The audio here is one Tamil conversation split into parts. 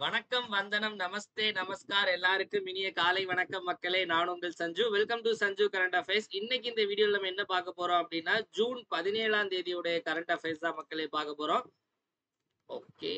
வணக்கம், வந்தனம், நமஸ்தே, நமஸ்கார் எல்லாருக்கும் இனிய காலை வணக்கம் மக்களே. நான் உங்கள் Sanju. Welcome to Sanju current affairs. இன்னைக்கு இந்த வீடியோல நம்ம என்ன பார்க்க போறோம் அப்படின்னா, ஜூன் 17ஆம் தேதியுடைய கரண்ட் அஃபேர்ஸ் தான் மக்களே பார்க்க போறோம். ஓகே.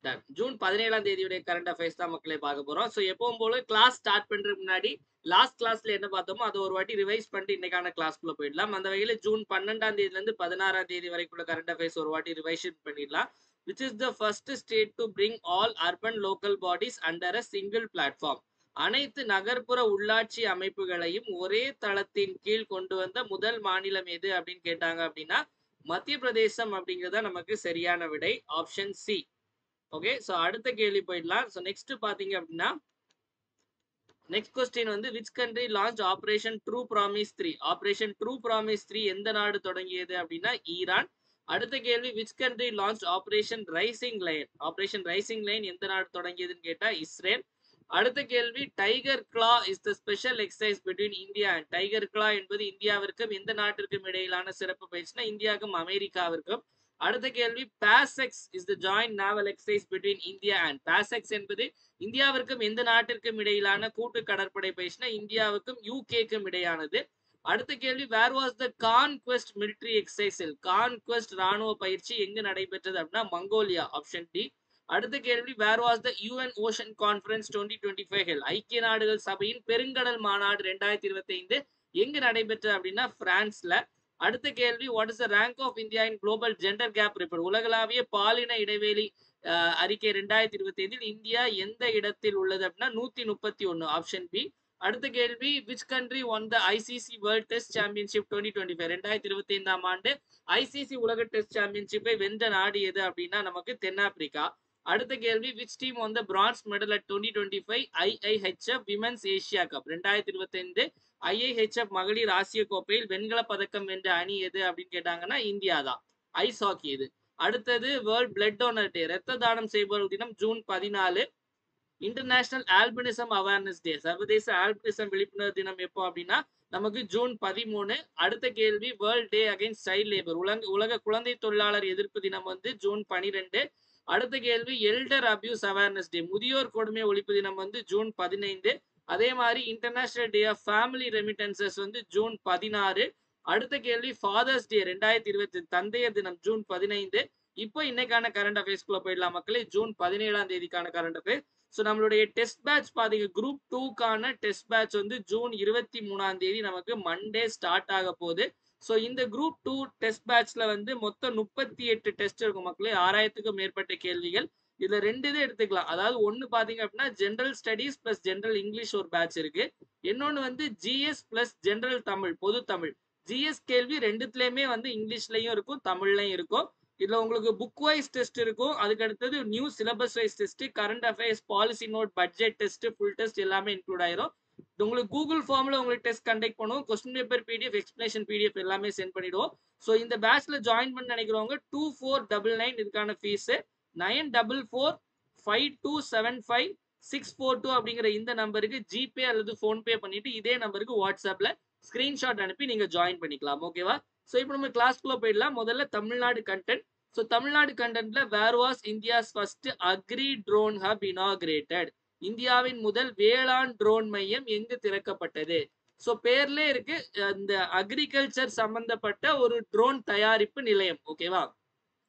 டன். ஜூன் 17ஆம் தேதியுடைய கரண்ட் அஃபேர்ஸ் தான் மக்களே பார்க்க போறோம். ஸோ எப்பவும் போல கிளாஸ் ஸ்டார்ட் பண்றதுக்கு முன்னாடி லாஸ்ட் கிளாஸ்ல என்ன பார்த்தோமோ அதை ஒரு வாட்டி ரிவைஸ் பண்ணிட்டு இன்னைக்கான கிளாஸ்க்குள்ள போயிடலாம். அந்த வகையில ஜூன் 12ஆம் தேதியில இருந்து 16ஆம் தேதி வரைக்குள்ள கரண்ட் அஃபேர்ஸ் ஒரு வாட்டி ரிவைஷன் பண்ணிடலாம். Which is the first state to bring all urban local bodies under a single platform. அனைத்து நகர்ப்புற உள்ளாட்சி அமைப்புகளையும் ஒரே தளத்தின் கீழ் கொண்டு வந்த முதல் மாநிலம் எது அப்படின்னு கேட்டாங்க அப்படின்னா மத்திய பிரதேசம் அப்படிங்கிறதா நமக்கு சரியான விடை. Option C. ஓகே, சோ அடுத்த கேள்வி போயிடலாம். சோ நெக்ஸ்ட் பாத்தீங்க அப்படின்னா நெக்ஸ்ட் கொஸ்டின் வந்து which country launch operation true promise 3. Operation true promise 3 எந்த நாடு தொடங்கியது அப்படின்னா ஈரான். அடுத்த கேள்வி which country launch operation rising line. Operation rising line எந்த நாடு தொடங்கியதுன்னு கேட்டா இஸ்ரேல். அடுத்த கேள்வி tiger claw is the special exercise between India and. Tiger claw என்பது இந்தியாவிற்கும் எந்த நாட்டிற்கும் இடையிலான சிறப்பு பயிற்சினா இந்தியாவுக்கும் அமெரிக்காவிற்கும். அடுத்த கேள்வி PASSEX is the joint naval exercise between India and. PASSEX என்பது இந்தியாவிற்கும் எந்த நாட்டிற்கும் இடையிலான கூட்டு கடற்படை பயிற்சினா இந்தியாவுக்கும் யூகேக்கும் இடையானது. அடுத்த கேள்வி where was the conquest military எக்ஸசைஸில். கான்குவெஸ்ட் ராணுவ பயிற்சி எங்கு நடைபெற்றது அப்படின்னா மங்கோலியா. Option D. அடுத்த கேள்வி where was the UN ocean conference 2025 ஹெல். ஐக்கிய நாடுகள் சபையின் பெருங்கடல் மாநாடு 2025 எங்கு நடைபெற்றது அப்படின்னா பிரான்ஸ்ல. அடுத்த கேள்வி what is the rank of India in global gender gap report. உலகளாவிய பாலின இடைவெளி அறிக்கை 2025 இந்தியா எந்த இடத்தில் உள்ளது அப்படின்னா 131. Option B. அடுத்த கேள்வி which country won the ICC world test championship 2025. 2025ஆம் ஆண்டு ஐசிசி உலக டெஸ்ட் சாம்பியன்ஷிப்பை வென்ற நாடு எது அப்படின்னா நமக்கு தென்னாப்பிரிக்கா. அடுத்த கேள்வி which team won the bronze medal at 2025 IIHF women's Asia cup. 2025 IIHF மகளிர் ஆசிய கோப்பையில் வெண்கல பதக்கம் வென்ற அணி எது அப்படின்னு கேட்டாங்கன்னா இந்தியா தான். ஐஸ் ஹாக்கி இது. அடுத்தது வேர்ல்ட் பிளட் டோனர் டே, ரத்த தானம் செய்பவர்கள் தினம் June 14. International albinism awareness day, சர்வதேச ஆல்பினிசம் விழிப்புணர்வு தினம் எப்போ அப்படின்னா நமக்கு ஜூன் 13. அடுத்த கேள்வி world day against child labour, உலக குழந்தை தொழிலாளர் எதிர்ப்பு தினம் வந்து ஜூன் 12. அடுத்த கேள்வி எல்டர் அபியூஸ் அவேர்னஸ் டே, முதியோர் கொடுமை ஒழிப்பு தினம் வந்து ஜூன் 15. அதே மாதிரி international day of family remittances வந்து ஜூன் 16. அடுத்த கேள்வி ஃபாதர்ஸ் டே 2020 தந்தையர் தினம் ஜூன் 15. இப்போ இன்னைக்கான கரண்ட் அஃபேர்ஸ்குள்ள போயிடலாம் மக்களே. ஜூன் 17ஆம் தேதிக்கான கரண்ட் அஃபேர்ஸ். ஸோ நம்மளுடைய டெஸ்ட் பேட்ச் பாத்தீங்க குரூப் 2க்கான டெஸ்ட் பேட்ச் வந்து ஜூன் 23ஆம் தேதி நமக்கு மண்டே ஸ்டார்ட் ஆக போகுது. ஸோ இந்த குரூப் 2 டெஸ்ட் பேட்ச்ல வந்து மொத்தம் 38 டெஸ்ட் இருக்கும் மக்களே. 6000க்கும் மேற்பட்ட கேள்விகள். இதுல 2 இது எடுத்துக்கலாம். அதாவது ஒன்னு பாத்தீங்க அப்படின்னா general studies plus general English ஒரு பேட்ச் இருக்கு. இன்னொன்னு வந்து ஜிஎஸ் பிளஸ் ஜெனரல் தமிழ், பொது தமிழ். ஜிஎஸ் கேள்வி ரெண்டுத்துலயுமே வந்து இங்கிலீஷ்லயும் இருக்கும் தமிழ்லயும் இருக்கும். இதுல உங்களுக்கு புக் வைஸ் டெஸ்ட் இருக்கும். அதுக்கு அடுத்தது new syllabus wise test, current affairs, policy note, budget test, full test எல்லாமே இன்க்ளூட் ஆயிரும். உங்களுக்கு கூகுள் ஃபார்ம்ல உங்களுக்கு டெஸ்ட் கண்டக்ட் பண்ணுவோம். Question paper PDF, explanation PDF எல்லாமே சென்ட் பண்ணிடுவோம். ஸோ இந்த பேட்ச்ல ஜாயின் பண்ண நினைக்கிறவங்க 2499 இதுக்கான ஃபீஸ். 9452755642 அப்படிங்கிற இந்த நம்பருக்கு ஜிபே அல்லது போன்பே பண்ணிட்டு இதே நம்பருக்கு வாட்ஸ்அப்ல ஸ்கிரீன்ஷாட் அனுப்பி நீங்க ஜாயின் பண்ணிக்கலாம். ஓகேவா? ஸோ இப்போ நம்ம கிளாஸ்க்குள்ள போயிடலாம். முதல்ல தமிழ்நாடு கண்டென்ட். ஸோ தமிழ்நாடு கண்டென்ட்ல where was India's first agri drone hub inaugurated. இந்தியாவின் முதல் வேளாண் ட்ரோன் மையம் எங்கு திறக்கப்பட்டது? ஸோ பேர்ல இருக்கு இந்த அக்ரிகல்ச்சர் சம்பந்தப்பட்ட ஒரு ட்ரோன் தயாரிப்பு நிலையம். ஓகேவா?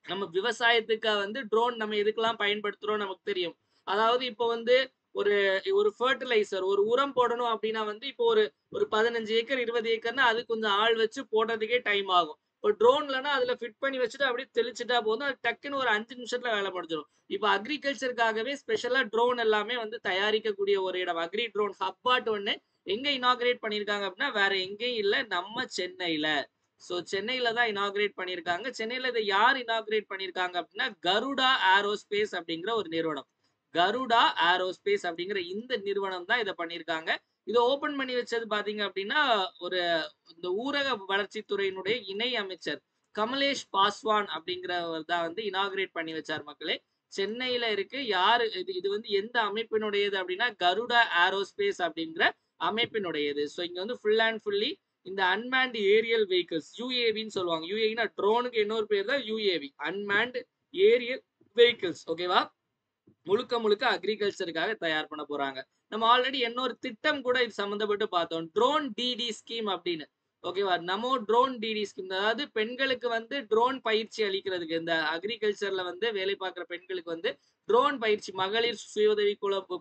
நம்ம விவசாயத்துக்கு வந்து ட்ரோன் நம்ம எதுக்கெல்லாம் பயன்படுத்துறோம் நமக்கு தெரியும். அதாவது இப்போ வந்து ஒரு ஒரு ஃபர்டிலைசர், ஒரு உரம் போடணும் அப்படின்னா வந்து இப்போ ஒரு 15 ஏக்கர் 20 ஏக்கர்னா அது கொஞ்சம் ஆள் வச்சு போடுறதுக்கே டைம் ஆகும். இப்போ ட்ரோன்லனா அதுல ஃபிட் பண்ணி வச்சுட்டு அப்படியே தெளிச்சுட்டா போதும். அது டக்குன்னு ஒரு 5 நிமிஷத்துல வேலை முடிஞ்சிடும். இப்போ அக்ரிகல்ச்சருக்காகவே ஸ்பெஷலா ட்ரோன் எல்லாமே வந்து தயாரிக்கக்கூடிய ஒரு இடம் அக்ரி ட்ரோன் ஹப்பாட் ஒன்னு எங்க இனாகிரேட் பண்ணிருக்காங்க அப்படின்னா வேற எங்கேயும் இல்ல, நம்ம சென்னையில. ஸோ சென்னையில தான் இனாகிரேட் பண்ணியிருக்காங்க. சென்னையில இதை யார் இனாகிரேட் பண்ணியிருக்காங்க அப்படின்னா கருடா ஏரோஸ்பேஸ் அப்படிங்கிற ஒரு நிறுவனம். கருடா ஏரோஸ்பேஸ் அப்படிங்கிற இந்த நிறுவனம் தான் இதை பண்ணியிருக்காங்க. இதை ஓபன் பண்ணி வச்சது பாத்தீங்க அப்படின்னா ஒரு இந்த ஊரக வளர்ச்சித்துறையினுடைய இணை அமைச்சர் கமலேஷ் பாஸ்வான் அப்படிங்கிறவர் தான் வந்து இனாகிரேட் பண்ணி வச்சார் மக்களே. சென்னையில இருக்கு. யாரு இது வந்து எந்த அமைப்பினுடையது அப்படின்னா கருடா ஏரோஸ்பேஸ் அப்படிங்கிற அமைப்பினுடையது. ஸோ இங்க வந்து ஃபுல் அண்ட் ஃபுல்லி இந்த அன்மேண்ட் ஏரியல் வெஹிக்கிள்ஸ் யூஏவின்னு சொல்லுவாங்க. யூஏவினா ட்ரோனுக்கு இன்னொரு பேர் தான் யூஏவி, அன்மேண்ட் ஏரியல் வெஹிக்கிள்ஸ். ஓகேவா? முழுக்க முழுக்க அக்ரிகல்ச்சருக்காக தயார் பண்ண போறாங்க. நம்ம ஆல்ரெடி இன்னொரு திட்டம் கூட இது சம்பந்தப்பட்டு பார்த்தோம். ட்ரோன் டிடி ஸ்கீம் அப்படின்னு. ஓகேவா? நமோ ட்ரோன் டிடி ஸ்கீம். அதாவது பெண்களுக்கு வந்து ட்ரோன் பயிற்சி அளிக்கிறதுக்கு இந்த அக்ரிகல்ச்சர்ல வந்து வேலை பார்க்குற பெண்களுக்கு வந்து ட்ரோன் பயிற்சி மகளிர் சுய உதவி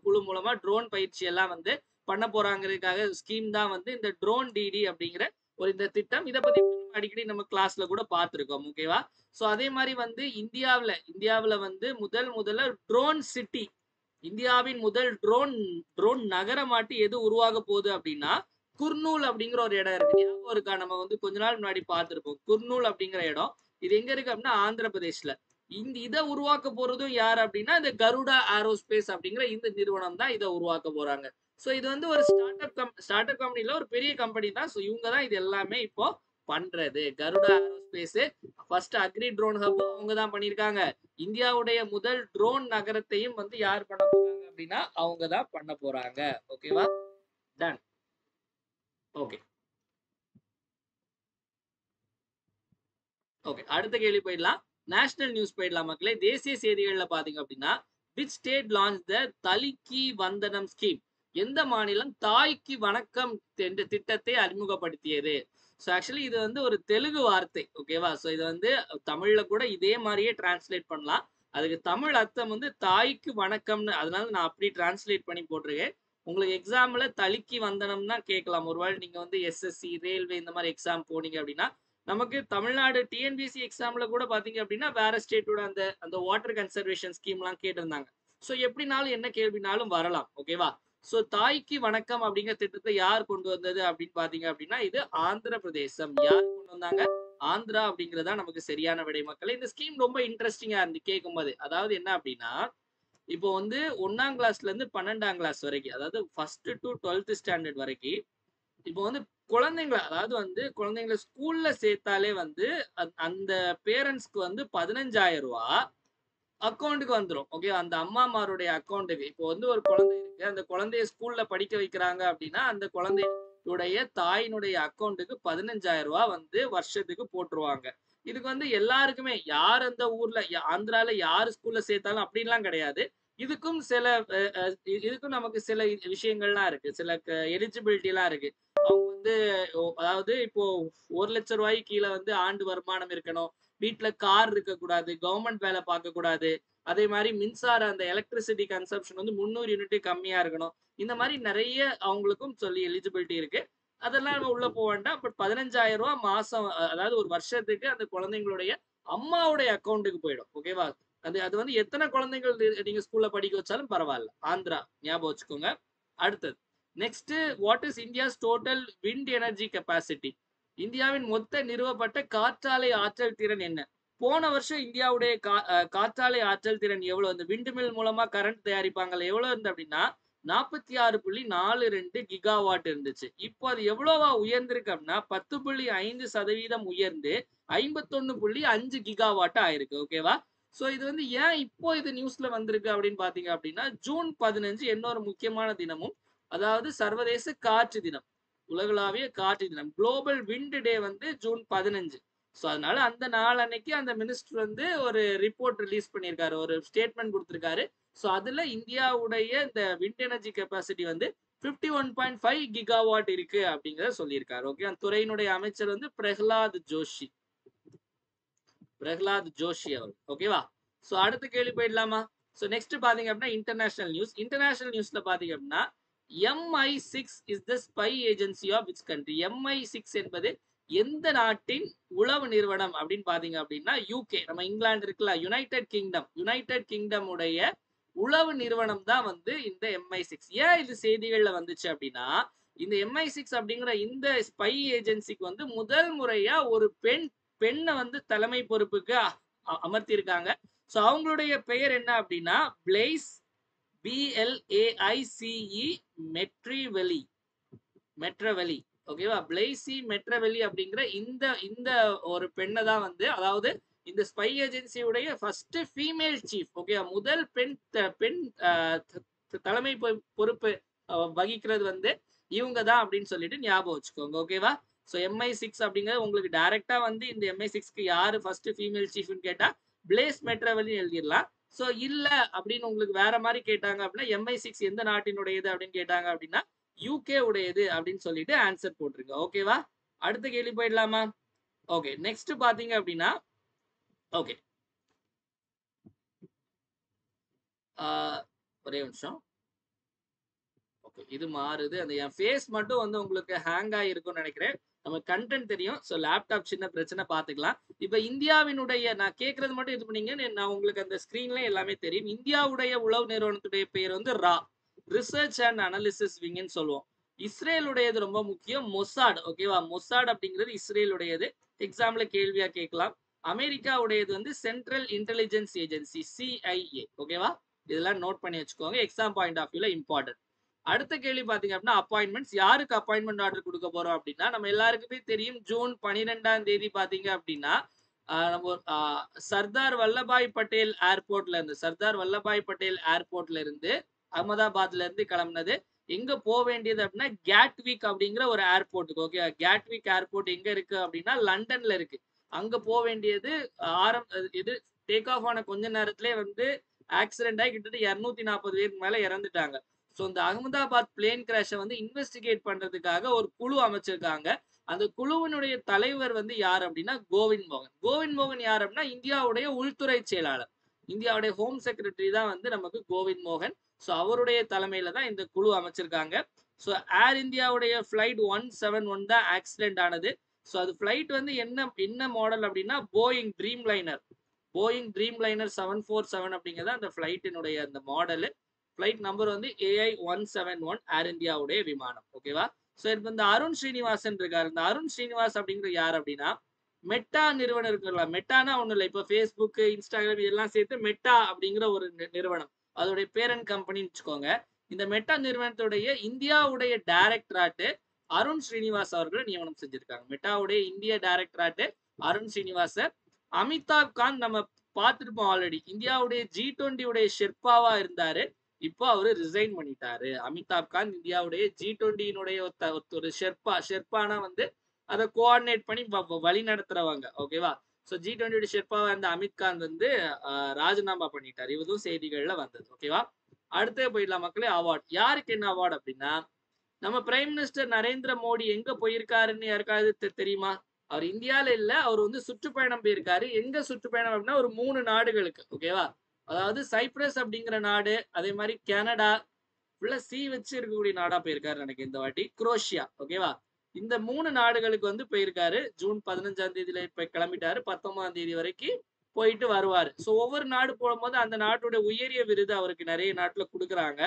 குழு மூலமா ட்ரோன் பயிற்சி எல்லாம் வந்து பண்ண போறாங்கிறதுக்காக ஸ்கீம் தான் வந்து இந்த ட்ரோன் டிடி அப்படிங்கிற ஒரு இந்த திட்டம். இத பத்தி அடிக்கடி நம்ம கிளாஸ்ல கூட பார்த்திருக்கோம். ஓகேவா? சோ அதே மாதிரி வந்து இந்தியாவுல வந்து முதல்ல ட்ரோன் சிட்டி, இந்தியாவின் முதல் ட்ரோன் நகரமாட்டி எது உருவாக போகுது அப்படின்னா குர்னூல் அப்படிங்கிற ஒரு இடம் இருக்கு. ஞாபகம் இருக்கா? நம்ம வந்து கொஞ்ச நாள் முன்னாடி பார்த்திருப்போம். குர்னூல் அப்படிங்கிற இடம். இது எங்க இருக்கு அப்படின்னா ஆந்திர பிரதேஷ்ல. இதை உருவாக்க போறதும் யார் அப்படின்னா இந்த கருடா ஏரோஸ்பேஸ் அப்படிங்கிற இந்த நிறுவனம் தான் இதை உருவாக்க போறாங்க. சோ இது வந்து ஒரு ஸ்டார்ட் அப் கம்பெனில ஒரு பெரிய கம்பெனி தான். சோ இவங்க தான் இது எல்லாமே இப்போ பண்றது. Garuda aerospace first agri drone hub அவங்க தான் பண்ணிருக்காங்க. இந்தியாவுடைய முதல் ட்ரோன் நகரத்தையும் வந்து யார் பண்ண போறாங்க அப்படின்னா அவங்க தான் பண்ண போறாங்க. ஓகேவா? டன். ஓகே ஓகே அடுத்த கேள்வி போயிடலாம். நேஷனல் நியூஸ் போயிடலாம் மக்களே. தேசிய செய்திகள்ல பாத்தீங்க அப்படின்னா விச் ஸ்டேட் லான்ச் த தலிக்கி வந்தனம் ஸ்கீம்? எந்த மாநிலம் தாய்க்கு வணக்கம் என்ற திட்டத்தை அறிமுகப்படுத்தியது? ஸோ ஆக்சுவலி இது வந்து ஒரு தெலுங்கு வார்த்தை. ஓகேவா? ஸோ இது வந்து தமிழ்ல கூட இதே மாதிரியே டிரான்ஸ்லேட் பண்ணலாம். அதுக்கு தமிழ் அர்த்தம் வந்து தாய்க்கு வணக்கம்னு, அதனால நான் அப்படி டிரான்ஸ்லேட் பண்ணி போட்டிருக்கேன். உங்களுக்கு எக்ஸாம்ல தலிக்கி வந்தனம் தான் கேட்கலாம். ஒருவேளை நீங்க வந்து எஸ்எஸ்சி ரயில்வே இந்த மாதிரி எக்ஸாம் போனீங்க அப்படின்னா நமக்கு தமிழ்நாடு டிஎன்பிசி எக்ஸாம்ல கூட பாத்தீங்க அப்படின்னா வேற ஸ்டேட்டோட அந்த அந்த வாட்டர் கன்சர்வேஷன் ஸ்கீம்லாம் கேட்டிருந்தாங்க. ஸோ எப்படினாலும் என்ன கேள்வினாலும் வரலாம். ஓகேவா? ஸோ தாய்க்கு வணக்கம் அப்படிங்கிற திட்டத்தை யார் கொண்டு வந்தது அப்படின்னு பாத்தீங்க அப்படின்னா இது ஆந்திர பிரதேசம். யார் கொண்டு வந்தாங்க? ஆந்திரா அப்படிங்கறதா நமக்கு சரியான விடை மக்களே. இந்த ஸ்கீம் ரொம்ப இன்ட்ரெஸ்டிங்கா இருந்து கேட்கும் போது, அதாவது என்ன அப்படின்னா இப்போ வந்து 1ஆம் கிளாஸ்ல இருந்து 12ஆம் கிளாஸ் வரைக்கும், அதாவது ஃபர்ஸ்ட் டு 12th ஸ்டாண்டர்ட் வரைக்கும் இப்போ வந்து குழந்தைங்கள, அதாவது வந்து குழந்தைங்கள ஸ்கூல்ல சேர்த்தாலே வந்து அந்த பேரண்ட்ஸ்க்கு வந்து 15,000 ரூபாய் அக்கௌண்ட்டுக்கு வந்துடும். ஓகே, அந்த அம்மாமாருடைய அக்கௌண்ட்டுக்கு. இப்போ வந்து ஒரு குழந்தை இருக்கு, அந்த குழந்தைய ஸ்கூல்ல படிக்க வைக்கிறாங்க அப்படின்னா அந்த குழந்தையுடைய தாயினுடைய அக்கௌண்ட்டுக்கு 15,000 ரூபாய் வந்து வருஷத்துக்கு போட்டுருவாங்க. இதுக்கு வந்து எல்லாருக்குமே, யார் அந்த ஊர்ல ஆந்திரால யார் ஸ்கூல்ல சேர்த்தாலும் அப்படின்லாம் கிடையாது. இதுக்கும் சில இதுக்கும் நமக்கு சில விஷயங்கள்லாம் இருக்கு, சில எலிஜிபிலிட்டி எல்லாம் இருக்கு. அவங்க வந்து அதாவது இப்போ 1,00,000 ரூபாய்க்கு கீழே வந்து ஆண்டு வருமானம் இருக்கணும், வீட்டுல கார் இருக்கக்கூடாது, கவர்மெண்ட் வேலை பார்க்க கூடாது, அதே மாதிரி மின்சார அந்த எலக்ட்ரிசிட்டி கன்சப்ஷன் வந்து 300 யூனிட் கம்மியா இருக்கணும். இந்த மாதிரி நிறைய அவங்களுக்கும் சொல்லி எலிஜிபிலிட்டி இருக்கு. அதெல்லாம் நம்ம உள்ள போக வேண்டாம். பட் 15,000 ரூபாய் மாசம், அதாவது ஒரு வருஷத்துக்கு அந்த குழந்தைங்களுடைய அம்மாவுடைய அக்கௌண்ட்டுக்கு போயிடும். ஓகேவா? அது அது வந்து எத்தனை குழந்தைகள் நீங்க ஸ்கூல்ல படிக்க வச்சாலும் பரவாயில்ல. ஆந்திரா ஞாபகம் வச்சுக்கோங்க. அடுத்தது next, what is India's total wind energy capacity? இந்தியாவின் மொத்த நிறுவப்பட்ட காற்றாலை ஆற்றல் திறன் என்ன? போன வருஷம் இந்தியாவுடைய காற்றாலை ஆற்றல் திறன் எவ்வளவு? இந்த விண்டுமில் மூலமா கரண்ட் தயாரிப்பாங்கல்ல, எவ்வளவு இருந்து அப்படின்னா 46.42 கிகாவாட் இருந்துச்சு. இப்போ அது எவ்வளவா உயர்ந்திருக்கு அப்படின்னா 10.5% உயர்ந்து 51.5 கிகாவாட் ஆயிருக்கு. ஓகேவா? சோ இது வந்து ஏன் இப்போ இது நியூஸ்ல வந்திருக்கு அப்படின்னு பாத்தீங்க அப்படின்னா ஜூன் 15 இன்னொரு முக்கியமான தினமும், அதாவது சர்வதேச காற்று தினம், உலகளாவிய காற்று தினம், குளோபல் விண்ட் டே வந்து ஜூன் 15. ஸோ அதனால அந்த நாள் அன்னைக்கு அந்த மினிஸ்டர் வந்து ஒரு ரிப்போர்ட் ரிலீஸ் பண்ணியிருக்காரு, ஒரு ஸ்டேட்மெண்ட் கொடுத்திருக்காரு. ஸோ அதுல இந்தியாவுடைய இந்த விண்ட் எனர்ஜி கெப்பாசிட்டி வந்து 51.5 கிகாவாட் இருக்கு அப்படிங்கிறத சொல்லியிருக்காரு. ஓகே, அந்த துறையினுடைய அமைச்சர் வந்து பிரகலாத் ஜோஷி அவர். ஓகேவா? ஸோ அடுத்த கேள்வி போயிடலாமா? ஸோ நெக்ஸ்ட் பாத்தீங்க அப்படின்னா இன்டர்நேஷனல் நியூஸ்ல பாத்தீங்க அப்படின்னா MI6 is the spy agency of which country? MI6 என்பது எந்த நாட்டின் உளவு நிறுவனம் அப்படின்னு பாத்தீங்க அப்படின்னா யூகே, நம்ம இங்கிலாந்து இருக்குல்ல, யுனைடெட் கிங்டம் உடைய உளவு நிறுவனம் தான் வந்து இந்த MI6. ஏன் இது செய்திகள்ல வந்துச்சு அப்படின்னா இந்த MI6 அப்படிங்கிற இந்த ஸ்பை ஏஜென்சிக்கு வந்து முதல் முறையா ஒரு பெண்ணை வந்து தலைமை பொறுப்புக்கு அமர்த்தியிருக்காங்க. ஸோ அவங்களுடைய பெயர் என்ன அப்படின்னா பிளேஸ், BLAICE மெட்ரவெலி. ஓகேவா? பிளேசி மெட்ரவெலி அப்படிங்கிற இந்த ஒரு பெண்ணை தான் வந்து, அதாவது இந்த ஸ்பை ஏஜென்சியுடைய ஃபர்ஸ்ட் ஃபீமேல் சீஃப். ஓகே, முதல் பெண் தலைமை பொறுப்பு வகிக்கிறது வந்து இவங்க தான் அப்படின்னு சொல்லிட்டு ஞாபகம் வச்சுக்கோங்க. ஓகேவா? ஸோ MI6 அப்படிங்கிறது உங்களுக்கு டைரக்டா வந்து இந்த MI6க்கு யாரு ஃபர்ஸ்ட் ஃபீமேல் சீஃப்னு கேட்டா பிளேஸ் மெட்ரவெலி எழுதிடலாம். சோ இல்ல அப்படின்னு உங்களுக்கு வேற மாதிரி கேட்டாங்க அப்படின்னா MI6 எந்த நாட்டினுடையது அப்படின்னு கேட்டாங்க அப்படின்னா யூகே உடையது அப்படின்னு சொல்லிட்டு ஆன்சர் போட்டுருங்க. ஓகேவா? அடுத்த கேள்வி போயிடலாமா? ஓகே, நெக்ஸ்ட் பாத்தீங்க அப்படின்னா ஓகே ஒரே நிமிஷம். ஓகே, இது மாறுது. அந்த என் ஃபேஸ் மட்டும் வந்து உங்களுக்கு ஹேங் ஆகிருக்கும்னு நினைக்கிறேன். நம்ம கண்டென்ட் தெரியும். ஸோ லேப்டாப் சின்ன பிரச்சனை பார்த்துக்கலாம். இப்போ இந்தியாவினுடைய நான் கேட்கறது மட்டும் இது பண்ணீங்க. நான் உங்களுக்கு அந்த ஸ்க்ரீன்ல எல்லாமே தெரியும். இந்தியாவுடைய உளவு நிறுவனத்துடைய பெயர் வந்து ரா, ரிசர்ச் அண்ட் அனாலிசிஸ் விங்னு சொல்லுவோம். இஸ்ரேலுடையது ரொம்ப முக்கியம், மொசாட். ஓகேவா? மொசாட் அப்படிங்கிறது இஸ்ரேலுடையது. எக்ஸாம்ல கேள்வியா கேட்கலாம். அமெரிக்காவுடையது வந்து சென்ட்ரல் இன்டெலிஜென்ஸ் ஏஜென்சி, CIA. ஓகேவா? இதெல்லாம் நோட் பண்ணி வச்சுக்கோங்க. எக்ஸாம் பாயிண்ட் ஆஃப் வியூல இம்பார்ட்டன்ட். அடுத்த கேள்வி பாத்தீங்க அப்படின்னா அப்பாயின்மெண்ட்ஸ். யாருக்கு அப்பாயின்மெண்ட் ஆர்டர் கொடுக்க போறோம் அப்படின்னா நம்ம எல்லாருக்குமே தெரியும். ஜூன் 12ஆம் தேதி பாத்தீங்க அப்படின்னா நம்ம சர்தார் வல்லபாய் பட்டேல் ஏர்போர்ட்ல இருந்து அகமதாபாத்ல இருந்து கிளம்புனது. எங்க போக வேண்டியது அப்படின்னா கேட்விக் அப்படிங்கிற ஒரு ஏர்போர்ட்டுக்கு. ஓகே, கேட்விக் ஏர்போர்ட் எங்க இருக்கு அப்படின்னா லண்டன்ல இருக்கு. அங்க போக வேண்டியது இது டேக் ஆஃப் ஆன கொஞ்ச நேரத்திலே வந்து ஆக்சிடென்ட் ஆகி கிட்டத்தட்ட 240 பேருக்கு மேல இறந்துட்டாங்க. ஸோ இந்த அகமதாபாத் பிளேன் கிராஷை வந்து இன்வெஸ்டிகேட் பண்றதுக்காக ஒரு குழு அமைச்சிருக்காங்க. அந்த குழுவினுடைய தலைவர் வந்து யார் அப்படின்னா கோவிந்த் மோகன். கோவிந்த் மோகன் யார் அப்படின்னா இந்தியாவுடைய உள்துறை செயலாளர். இந்தியாவுடைய ஹோம் செக்ரட்டரி தான் வந்து நமக்கு கோவிந்த் மோகன். ஸோ அவருடைய தலைமையில தான் இந்த குழு அமைச்சிருக்காங்க. ஸோ ஏர் இந்தியாவுடைய ஃபிளைட் 171 தான் ஆக்சிடென்ட் ஆனது. ஸோ அது ஃபிளைட் வந்து என்ன மாடல் அப்படின்னா போயிங் ட்ரீம் லைனர் 747 அப்படிங்கிறது அந்த ஃபிளைட்டினுடைய அந்த மாடலு. ஃபிளைட் நம்பர் வந்து AI-171 ஏர் இந்தியாவுடைய விமானம். ஓகேவா? ஸோ இப்போ இந்த அருண் ஸ்ரீனிவாசன் இருக்காரு. இந்த அருண் ஸ்ரீனிவாஸ் அப்படிங்கிற யார் அப்படின்னா மெட்டா நிறுவனம் இருக்குங்களா? மெட்டானா ஒன்றும் இல்லை. இப்போ ஃபேஸ்புக், இன்ஸ்டாகிராம் இதெல்லாம் சேர்த்து மெட்டா அப்படிங்கிற ஒரு நிறுவனம், அதோடைய பேரண்ட் கம்பெனின்னு வச்சுக்கோங்க. இந்த மெட்டா நிறுவனத்துடைய இந்தியாவுடைய டைரக்டராட்டு அருண் ஸ்ரீனிவாஸ் அவர்களை நியமனம் செஞ்சிருக்காங்க. மெட்டாவுடைய இந்திய டைரக்டராட்டு அருண் ஸ்ரீனிவாச. அமிதாப் காந்த் நம்ம பார்த்துருப்போம் ஆல்ரெடி. இந்தியாவுடைய G20 உடைய ஷெர்பாவா இருந்தாரு. இப்போ அவரு ரிசைன் பண்ணிட்டாரு. அமிதாப் காந்த் இந்தியாவுடைய G20 ஒரு ஷெர்பானா வந்து அதை கோஆர்டினேட் பண்ணி வழி நடத்துறவங்க. ஓகேவா? ஸோ G20 ஷெர்பாவா இருந்த அமித் காந்த் வந்து ராஜினாமா பண்ணிட்டாரு. இதுவும் செய்திகள்ல வந்தது. ஓகேவா? அடுத்தே போயிடலாம் மக்களே. அவார்ட் யாருக்கு என்ன அவார்டு அப்படின்னா நம்ம பிரைம் மினிஸ்டர் நரேந்திர மோடி எங்க போயிருக்காருன்னு யாருக்காவது தெரியுமா? அவர் இந்தியால இல்ல, அவர் வந்து சுற்றுப்பயணம் போயிருக்காரு. எங்க சுற்றுப்பயணம் அப்படின்னா ஒரு 3 நாடுகளுக்கு. ஓகேவா? அதாவது சைப்ரஸ் அப்படிங்கிற நாடு, அதே மாதிரி கனடா, ஃபுல்லா சி வச்சு இருக்கக்கூடிய நாடா போயிருக்காரு எனக்கு இந்த வாட்டி. குரோஷியா. ஓகேவா? இந்த 3 நாடுகளுக்கு வந்து போயிருக்காரு. ஜூன் 15ஆம் தேதியில இப்ப கிளம்பிட்டாரு. 19ஆம் தேதி வரைக்கும் போயிட்டு வருவாரு. ஸோ ஒவ்வொரு நாடு போகும்போது அந்த நாட்டோட உயரிய விருது அவருக்கு நிறைய நாட்டுல கொடுக்குறாங்க.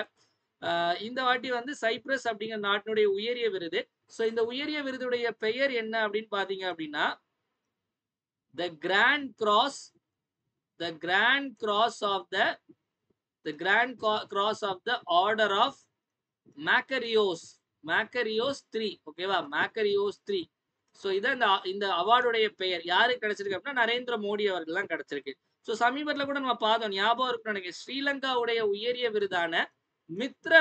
இந்த வாட்டி வந்து சைப்ரஸ் அப்படிங்கிற நாட்டினுடைய உயரிய விருது. ஸோ இந்த உயரிய விருதுடைய பெயர் என்ன அப்படின்னு பாத்தீங்க அப்படின்னா the grand cross of the order of Makarios 3. ஓகேவா? மேக்கரியோஸ் 3. ஸோ இதான் இந்த அவார்டுடைய பெயர். யாருக்கு கிடைச்சிருக்கு அப்படின்னா நரேந்திர மோடி அவர்கள் தான் கிடைச்சிருக்கு. ஸோ சமீபத்தில் கூட நம்ம பார்த்தோம், ஞாபகம் இருக்குன்னு நினைக்கிறேன். ஸ்ரீலங்காவுடைய உயரிய விருதான மித்ர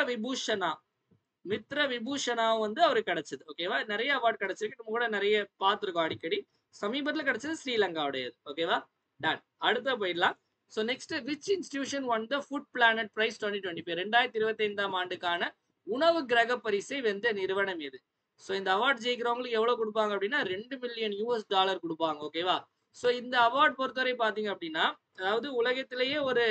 விபூஷணா வந்து அவருக்கு கிடைச்சது. ஓகேவா? நிறைய அவார்டு கிடைச்சிருக்கு. நம்ம கூட நிறைய பார்த்துருக்கோம் அடிக்கடி. சமீபத்தில் கிடைச்சது ஸ்ரீலங்காவுடையது. ஓகேவா? டன். அடுத்த போயிடலாம். So next which institution won the food planet prize 2025? 2025ஆம் ஆண்டுக்கான உணவு கிரக பரிசை வென்ற நிறுவனம் எது? ஸோ இந்த அவார்ட் ஜெயிக்கிறவங்களுக்கு எவ்வளவு கொடுப்பாங்க அப்படின்னா $2 மில்லியன் கொடுப்பாங்க. ஓகேவா? ஸோ இந்த அவார்ட் பொறுத்தவரை பாத்தீங்க அப்படின்னா அதாவது உலகத்திலேயே ஒரு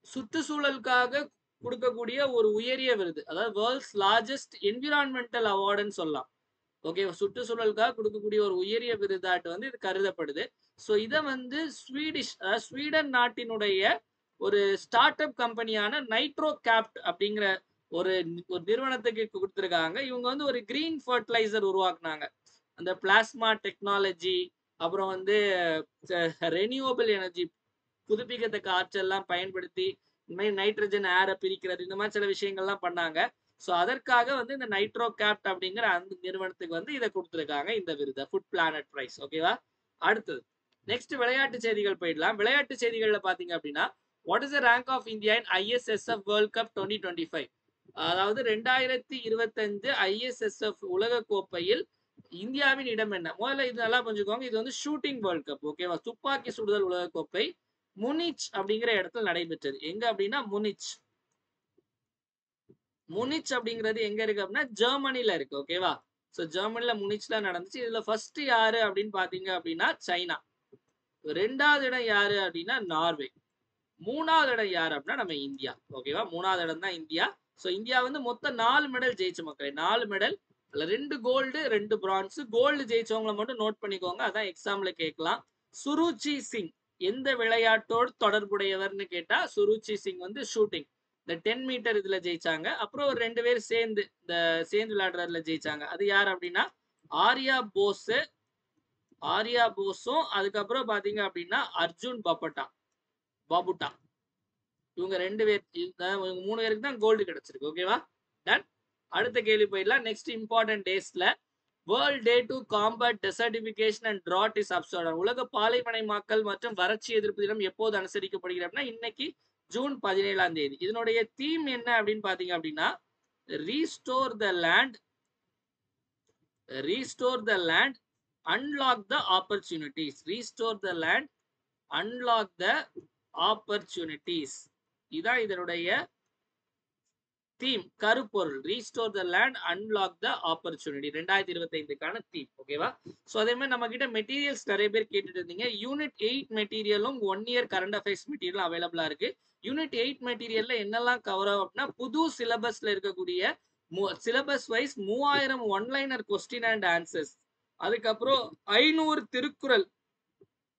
சுற்றுச்சூழலுக்காக கொடுக்கக்கூடிய ஒரு உயரிய விருது, அதாவது வேர்ல்ட்ஸ் லார்ஜஸ்ட் என்விரான்மெண்டல் அவார்டுன்னு சொல்லலாம். ஓகே, சுற்றுச்சூழலுக்காக கொடுக்கக்கூடிய ஒரு உயரிய விருதாட்டு வந்து இது கருதப்படுது. ஸோ இதை வந்து ஸ்வீடன் நாட்டினுடைய ஒரு ஸ்டார்ட் அப் கம்பெனியான நைட்ரோ கேப்ட் அப்படிங்கிற ஒரு நிறுவனத்துக்கு கொடுத்துருக்காங்க. இவங்க வந்து ஒரு கிரீன் ஃபர்டிலைசர் உருவாக்குனாங்க. அந்த பிளாஸ்மா டெக்னாலஜி, அப்புறம் வந்து ரெனியூவபிள் எனர்ஜி, புதுப்பிக்கத்தக்க ஆற்றல்லாம் பயன்படுத்தி இந்த மாதிரி நைட்ரஜன் ஏரை பிரிக்கிறது, இந்த மாதிரி சில விஷயங்கள்லாம் பண்ணாங்க. ஸோ அதற்காக வந்து இந்த நைட்ரோ கேப்ட் அப்படிங்கிற அந்த நிறுவனத்துக்கு வந்து இதை கொடுத்துருக்காங்க, இந்த விருதை, ஃபுட் பிளானட் பிரைஸ். ஓகேவா? அடுத்தது நெக்ஸ்ட் விளையாட்டு செய்திகள் போயிடலாம். விளையாட்டு செய்திகள்ல பாத்தீங்க அப்படின்னா what is the rank of India in ISSF world cup 2025? அதாவது 2025 ISSF உலக கோப்பையில் இந்தியாவின் இடம் என்ன? முதல்ல இது நல்லா புரிஞ்சுக்கோங்க. இது வந்து ஷூட்டிங் வேர்ல்ட் கப். ஓகேவா? துப்பாக்கி சுடுதல் உலக கோப்பை. முனிச் அப்படிங்கிற இடத்துல நடைபெற்றது. எங்க அப்படின்னா முனிச். முனிச் அப்படிங்கிறது எங்க இருக்கு அப்படின்னா ஜெர்மனில இருக்கு. ஓகேவா? சோ ஜெர்மனில முனிச்ல நடந்துச்சு. இதுல ஃபர்ஸ்ட் யாரு அப்படின்னு பாத்தீங்க அப்படின்னா சைனா. 2வது இடம் யாரு அப்படின்னா நார்வே. 3வது இடம் யாரு அப்படின்னா நம்ம இந்தியா. ஓகேவா? 3வது இடம் தான் இந்தியா. சோ இந்தியா வந்து மொத்தம் 4 மெடல் ஜெயிச்ச மக்களே. 4 மெடல். அதுல 2 கோல்டு, 2 பிரான்ஸ். கோல்டு ஜெயிச்சவங்கள மட்டும் நோட் பண்ணிக்கோங்க. அதான் எக்ஸாம்ல கேட்கலாம். சுருச்சி சிங் எந்த விளையாட்டோடு தொடர்புடையவர்னு கேட்டா சுருச்சி சிங் வந்து ஷூட்டிங். இந்த 10 மீட்டர் இதுல ஜெயிச்சாங்க. அப்புறம் ஒரு 2 பேர் சேர்ந்து இந்த சேர்ந்து விளையாடுறதுல ஜெயிச்சாங்க. அது யார் அப்படின்னா ஆர்யா போஸ். ஆர்யா போஸும் அதுக்கப்புறம் பாத்தீங்க அப்படின்னா அர்ஜுன் பாபுட்டா. இவங்க 2 பேர் 3 பேருக்கு தான் கோல்டு கிடைச்சிருக்கு. ஓகேவா? டன். அடுத்த கேள்வி போயிடலாம். நெக்ஸ்ட் இம்பார்ட்டன்ட் டேஸ்ல world day to combat desertification and drought is observed. உலக பாலைவனமாக்கல் மற்றும் வறட்சி எதிர்ப்பு தினம் எப்போது அனுசரிக்கப்படுகிறது அப்படின்னா இன்னைக்கு ஜூன் 17ஆம் தேதி. இதனுடைய தீம் என்ன அப்படின்னு பாத்தீங்க அப்படின்னா restore the land unlock the opportunities. Restore the land, unlock the opportunities. இதான் இதனுடைய தீம், கருப்பொருள். Restore the land, unlock the opportunity. 2025க்கான தீம். ஓகேவா? சோ அதே மாதிரி நம்ம கிட்ட மெட்டீரியல்ஸ் நிறைய பேர் கேட்டுட்டு இருந்தீங்க. யூனிட் 8 மெட்டீரியலும் 1 இயர் கரண்ட் அஃபேர்ஸ் மெட்டீரியலும் அவைலபிளா இருக்கு. யூனிட் 8 மெட்டீரியல்ல என்னெல்லாம் கவர் ஆகும் அப்படின்னா புது சிலபஸ்ல இருக்கக்கூடிய syllabus wise 3000 one liner question and answers. அதுக்கப்புறம் 500 திருக்குறள்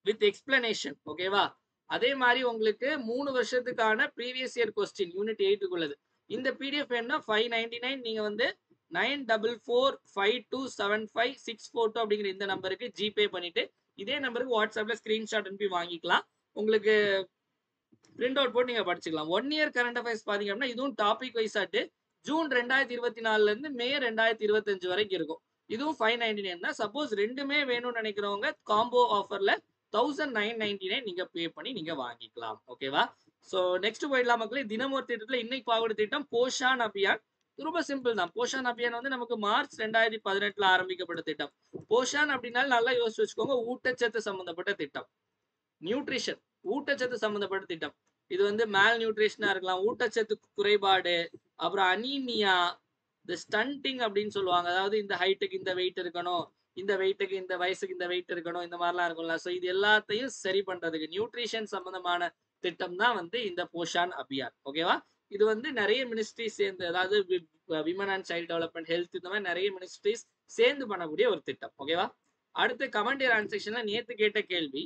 வித் எக்ஸ்பிளனேஷன். ஓகேவா? அதே மாதிரி உங்களுக்கு 3 வருஷத்துக்கான ப்ரீவியஸ் இயர் கொஸ்டின் யூனிட் 8க்குள்ளது. இந்த பிடிஎஃப் என்ன 599. நீங்க வந்து 9445275642 அப்படிங்கிற இந்த நம்பருக்கு ஜிபே பண்ணிட்டு இதே நம்பருக்கு வாட்ஸ்அப்ல ஸ்கிரீன்ஷாட் அனுப்பி வாங்கிக்கலாம். உங்களுக்கு பிரிண்ட் அவுட் போட்டு நீங்க படிச்சுக்கலாம். 1 இயர் கரண்ட் அஃபேர்ஸ் பாத்தீங்க அப்படின்னா இதுவும் டாபிக் வைஸ் ஆட்டு ஜூன் 2024ல இருந்து மே 2025 வரைக்கும் இருக்கும். இதுவும் 599 தான். சப்போஸ் ரெண்டுமே வேணும்னு நினைக்கிறவங்க காம்போ ஆஃபர்ல 1999 நீங்க பே பண்ணி நீங்க வாங்கிக்கலாம். ஓகேவா? சோ நெக்ஸ்ட் போயிடலாம் மக்களே. தினமொரு திட்டத்துல இன்னைக்கு பாகுடு திட்டம் போஷான் அபியான். ரொம்ப சிம்பிள் தான். போஷான் அபியான் வந்து நமக்கு மார்ச் 2018ல ஆரம்பிக்கப்பட்ட திட்டம். போஷான் அப்படின்னாலும் நல்லா யோசிச்சு வச்சுக்கோங்க. ஊட்டச்சத்து சம்பந்தப்பட்ட திட்டம். நியூட்ரிஷன், ஊட்டச்சத்து சம்பந்தப்பட்ட திட்டம். இது வந்து மேல் நியூட்ரிஷனா இருக்கலாம், ஊட்டச்சத்து குறைபாடு, அப்புறம் அனீமியா, இந்த ஸ்டண்டிங் அப்படின்னு சொல்லுவாங்க. அதாவது இந்த ஹைட்டுக்கு இந்த வெயிட் இருக்கணும், இந்த வெயிட்டுக்கு இந்த வயசுக்கு இந்த வெயிட் இருக்கணும், இந்த மாதிரிலாம் இருக்கும்ல. ஸோ இது எல்லாத்தையும் சரி பண்றதுக்கு நியூட்ரிஷன் சம்பந்தமான திட்டம் தான் வந்து இந்த போஷான் அபியான். ஓகேவா? இது வந்து நிறைய மினிஸ்ட்ரிஸ் சேர்ந்து, அதாவது women and child development, health, இந்த மாதிரி நிறைய மினிஸ்ட்ரிஸ் சேர்ந்து பண்ணக்கூடிய ஒரு திட்டம். ஓகேவா? அடுத்து கமெண்ட் ஆன்சர் செக்ஷன்ல நேத்து கேட்ட கேள்வி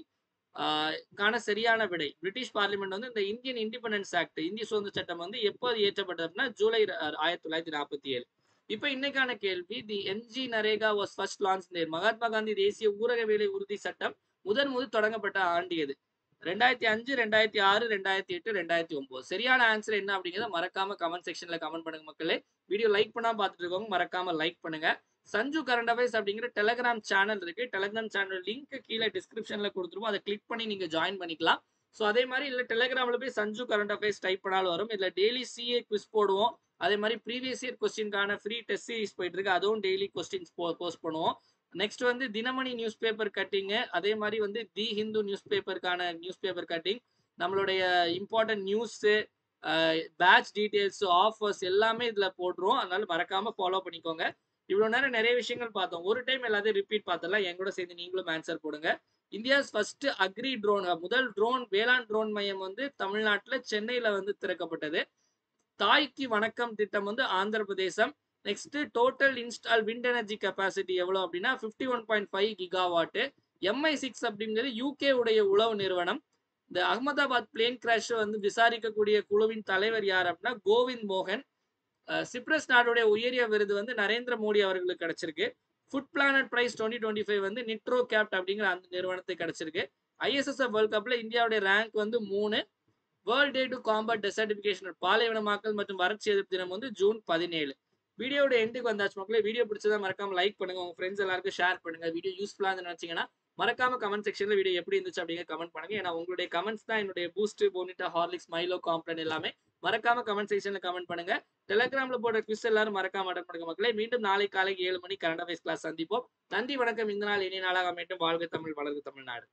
கான சரியான விடை. பிரிட்டிஷ் பார்லிமெண்ட் வந்து இந்த இந்தியன் இண்டிபெண்டன்ஸ் ஆக்ட், இந்திய சுதந்திர சட்டம் வந்து எப்போது இயற்றப்பட்டதுன்னா ஜூலை 1947. இப்ப இன்னைக்கான கேள்வி, the MG NREGA was first launch in Mahatma Gandhi தேசிய ஊரக வேலை உறுதி சட்டம் முதன் தொடங்கப்பட்ட ஆண்டு எது? 2005, 2006, 2008, 2009. சரியான ஆன்சர் என்ன அப்படிங்கிறத மறக்காம கமெண்ட் செக்ஷன்ல கமெண்ட் பண்ணுங்க மக்களே. வீடியோ லைக் பண்ணாம பார்த்துட்டு இருக்கவங்க மறக்காம லைக் பண்ணுங்க. சஞ்சு கரண்ட் அஃபேர்ஸ் அப்படிங்கிற டெலிகிராம் சேனல் இருக்கு. டெலிகிராம் சேனல் லிங்க் கீழே டிஸ்கிரிப்ஷன்ல கொடுத்துருவோம். அதை கிளிக் பண்ணி நீங்க ஜாயின் பண்ணிக்கலாம். ஸோ அதே மாதிரி இல்லை டெலிகிராம்ல போய் சஞ்சு கரண்ட் அஃபேர்ஸ் டைப் பண்ணாலும் வரும். இதுல டெய்லி சிஏ குவிஸ் போடுவோம். அதே மாதிரி ப்ரீவியஸ் இயர் கொஸ்டின்கான ஃப்ரீ டெஸ்ட் சீரிஸ் போயிட்டு இருக்கு. அதுவும் டெய்லி கொஸ்டின்ஸ் போஸ்ட் பண்ணுவோம். நெக்ஸ்ட் வந்து தினமணி நியூஸ் பேப்பர் கட்டிங், அதே மாதிரி வந்து தி ஹிந்து நியூஸ் பேப்பருக்கான நியூஸ் பேப்பர் கட்டிங், நம்மளுடைய important news, batch details, offers எல்லாமே இதுல போடுறோம். அதனால மறக்காம ஃபாலோ பண்ணிக்கோங்க. இவ்வளவு நேரம் நிறைய விஷயங்கள் பார்த்தோம். ஒரு டைம் எல்லாத்தையும் ரிப்பீட் பார்த்தலாம். என் கூட சேர்ந்து நீங்களும் ஆன்சர் போடுங்க. இந்தியாஸ் ஃபர்ஸ்ட் அக்ரி ட்ரோன், முதல் ட்ரோன் வேளாண் ட்ரோன் மையம் வந்து தமிழ்நாட்டுல சென்னையில வந்து திறக்கப்பட்டது. தாய்க்கு வணக்கம் திட்டம் வந்து ஆந்திர பிரதேசம். Next total install wind energy capacity எவ்வளவு அப்படின்னா 51.5 கிகாவாட். MI6 அப்படிங்கிறது யூகே உடைய உளவு நிறுவனம். இந்த அகமதாபாத் பிளேன் கிராஷ் வந்து விசாரிக்கக்கூடிய குழுவின் தலைவர் யார் அப்படின்னா கோவிந்த் மோகன். சிப்ரஸ் நாடுடைய உயரிய விருது வந்து நரேந்திர மோடி அவர்களுக்கு கிடைச்சிருக்கு. ஃபுட் பிளானட் பிரைஸ் 2025 வந்து நிட்ரோ கேப்ட் அப்படிங்கிற அந்த நிறுவனத்துக்கு கிடைச்சிருக்கு. ISSF வேர்ல்ட் கப்ல இந்தியாவுடைய ரேங்க் வந்து 3. வேர்ல்ட் டே டு காம்பேட் டெசர்டிபிகேஷன், பாலைவனமாக்கல் மற்றும் வறட்சி எதிர்ப்பு தினம் வந்து ஜூன் 17. வீடியோட எண்டுக்கு வந்தாச்சு மக்களே. வீடியோ பிடிச்சதா மறக்காம லைக் பண்ணுங்க, உங்க ஃப்ரெண்ட்ஸ் எல்லாருக்கும் ஷேர் பண்ணுங்க. வீடியோ யூஸ்ஃபுல்லா நினைச்சீங்கன்னா மறக்காம கமெண்ட் செக்ஷன்ல வீடியோ எப்படி இருந்துச்சு அப்படிங்கிற கமெண்ட் பண்ணுங்க. ஏன்னா உங்களுடைய கமெண்ட்ஸ் தான் என்னுடைய பூஸ்ட், போனிட்டா, ஹார்லிக்ஸ், மைலோ, காம்ப்ளன் எல்லாமே. மறக்காம கமெண்ட் செக்ஷன்ல கமெண்ட் பண்ணுங்க. டெலிகிராம்ல போடுற குவிஸ் எல்லாரும் மறக்காம அட்டன் பண்ணுங்க மக்களே. மீண்டும் நாளை காலை 7 மணி கரண்ட் அஃபேர்ஸ் கிளாஸ் சந்திப்போம். நன்றி, வணக்கம். இந்த நாள் இனிய நாளாக அமையட்டும். வாழ்க தமிழ், வளர்க தமிழ்நாடு.